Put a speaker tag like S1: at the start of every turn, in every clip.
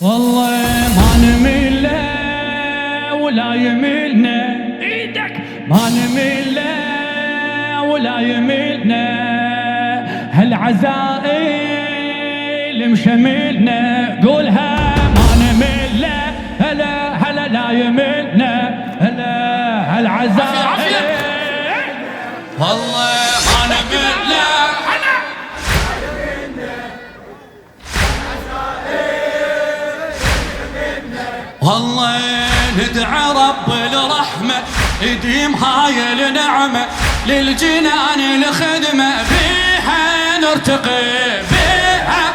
S1: والله ما نميل ولا يميلنا ايدك، ما نميل ولا يميلنا هالعزائل مشملنا. قولها ما نميل هلا هلا لا يميلنا هلا هالعزائل. والله ما نميل والله ندعي رب الرحمة يديم هاي النعمة للجنان الخدمة بيها نرتقي بيها.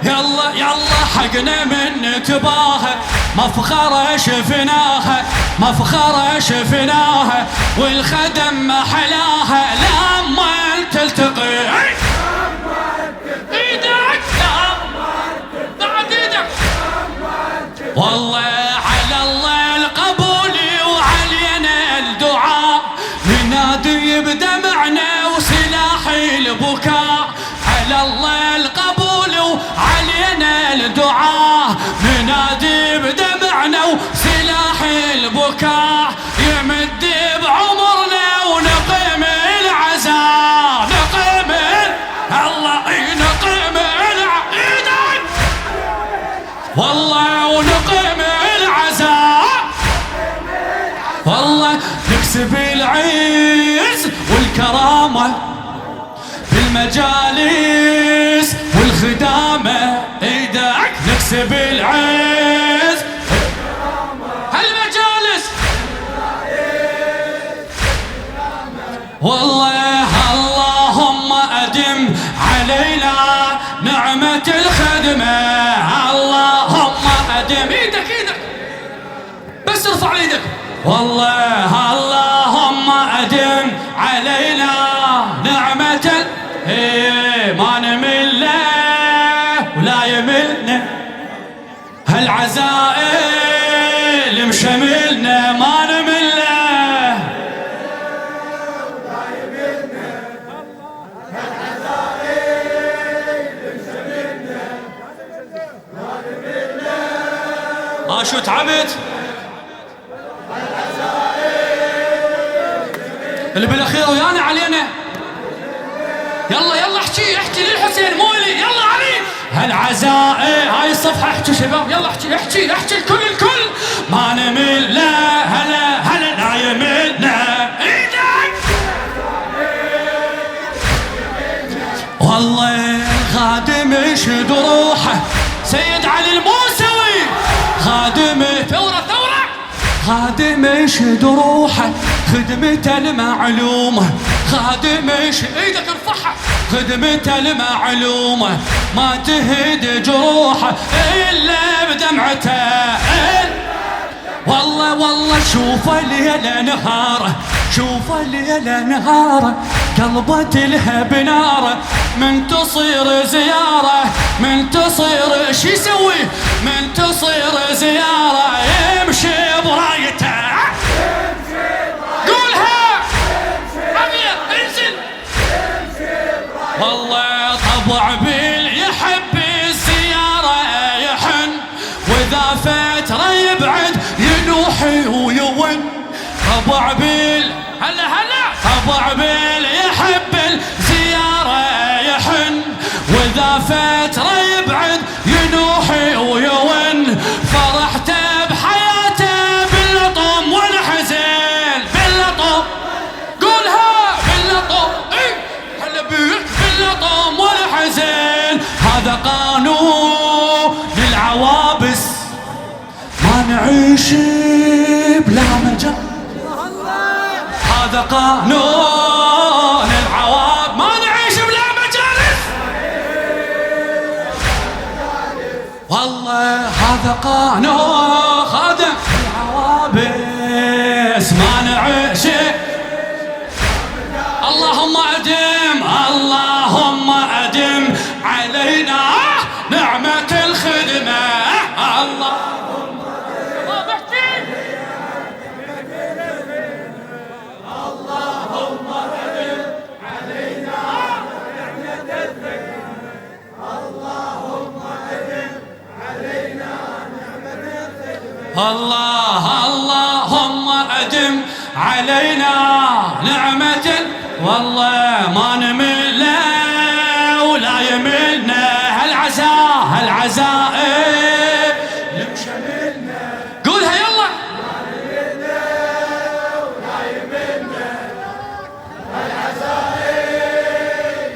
S1: يلا يلا حقنا من تباها مفخرة شفناها مفخرة شفناها والخدم ما حلاها لما تلتقي. ايدك بعد ايدك والله على الله القبول وعلينا الدعاء ننادي بدمعنا وسلاح البكاء. على الله القبول وعلينا الدعاء ننادي بدمعنا وسلاح البكاء. يمد بعمرنا ونقيم العزاء نقيم الله نقيم ايدك والله ونقيم العزاء. والله نكسب العز والكرامة بالمجالس والخدامة. ايدك نكسب العز هالمجالس والله اللهم أدم علينا نعمة الخدمة. اللهم أدم ايدك ايدك بس ارفع ايدك. والله اللهم أدم علينا نعمة ما نمل ولا يملنا هالعزائل مشملنا ما نمل ولا يملنا هالعزائل مشملنا ما نمل. شو تعبت اللي بالاخير ويانا علينا. يلا يلا احكي احكي للحسين مو لي. يلا علي هالعزائل هاي الصفحه احكي شباب يلا احكي احكي احكي الكل الكل. ما نمل لا هلا هلا لا يملنا ايدك والله خادم يشد روحه سيد علي الموسوي خادم ثوره ثوره خادم يشد روحه خدمته المعلومة خادم ايدك ارفعها خدمته المعلومة ما تهد جروحه إلا بدمعته. والله والله شوفه ليلة نهاره شوفه ليلة نهاره قلبه تلهب ناره من تصير زيارة من تصير شي يسوي من تصير زيارة يمشي برايته. والله طبع بيل يحب الزيارة يحن واذا فترة يبعد ينوحي ويون. طبع بيل هلا هلا طبع بيل يحب الزيارة يحن واذا فترة يبعد ينوحي ويون. فرحته بحياته باللطم والحزن باللطم قولها باللطم هلا بيك باللطم والحزن. هذا قانون العوابس ما نعيش بلا مجال. هذا قانون العوابس ما نعيش بلا مجالس. والله هذا قانون خادم العوابس ما نعيش. اللهم أدم اللهم أدم علينا نعمة الخدمة. اللهم اللهم أدم علينا نعمة الخدمة. اللهم أدم علينا الله اللهم أدم علينا نعمة والله ما نمل ولا يملنا هالعزاء يمشملنا قولها يلا ما نملنا ولا يملنا هالعزاء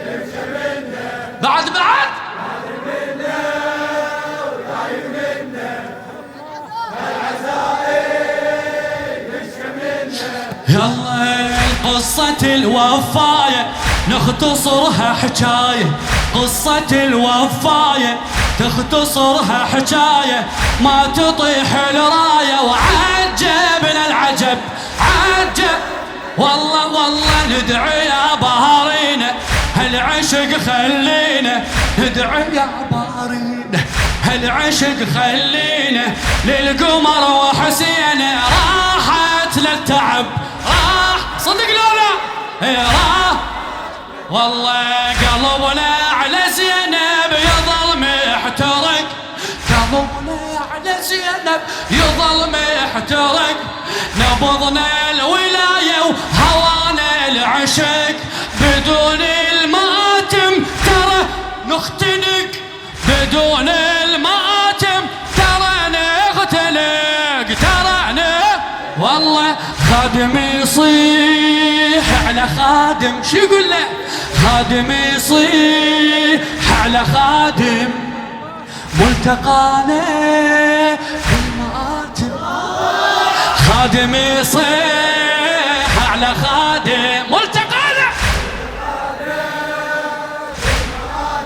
S1: يمشملنا بعد ما نملنا ولا يملنا هالعزاء يمشملنا يلا قصة الوفاية نختصرها حكاية قصة الوفاية تختصرها حكاية ما تطيح الراية وعجبنا العجب عجب والله ندعي يا بارينا هالعشق خلينا ندعي يا بارينا هالعشق خلينا للقمر وحسين راحت للتعب راح صدق لولا راح والله قلبنا على زينب يظل محترق قلبنا على زينب يظل محترق نبضنا الولاية وهوانا العشق بدون الماتم ترى نختنق بدون الماتم ترى نختنق ترى والله خادم يصيح على خادم شو يقول له خادم يصيح على خادم ملتقانا بالمآتم خادم يصيح على خادم ملتقانا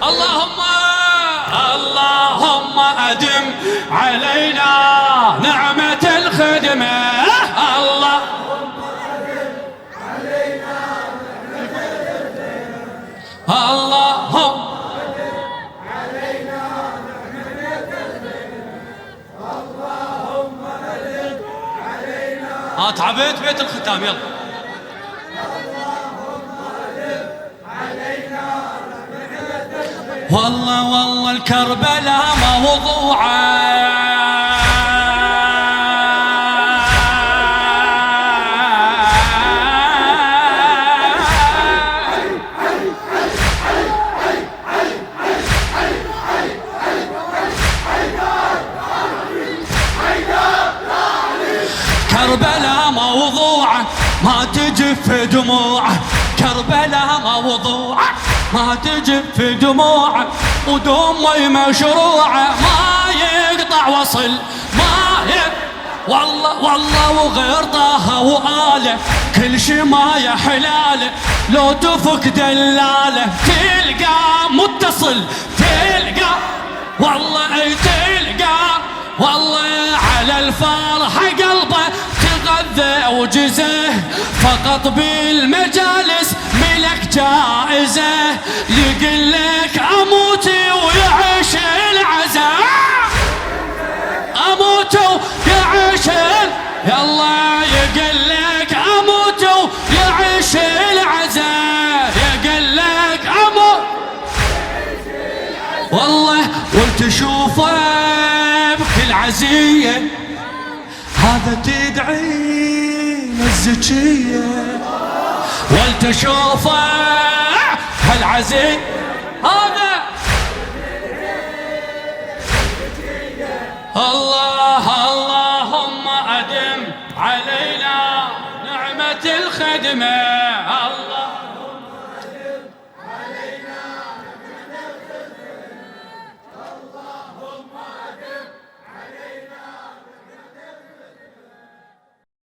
S1: اللهم أدم علينا نعمة الخدمة الله اللهم علينا اللهم علينا تعبت بيت الختام يلا والله الكربلاء موضوعه كربلاء موضوعه ما تجف دموعه كربلاء موضوعه ما تجف دموعه ودمي مشروعه ما يقطع وصل ما والله وغير طه وآله كل شي ما يا حلاله لو تفك دلاله تلقى متصل تلقى والله على الفرحة قلبه تغذى وجزه فقط بالمجالس ملك جائزة يقول لك أموت ويعيش العزاء أموت ويعيش يلا يقول لك أموت ويعيش العزاء يقول لك أموت والله وتشوفه بكل عزية هذا تدعي الزكية ولتشوفه هالعزي هذا اللهم أدم علينا نعمة الخدمة الله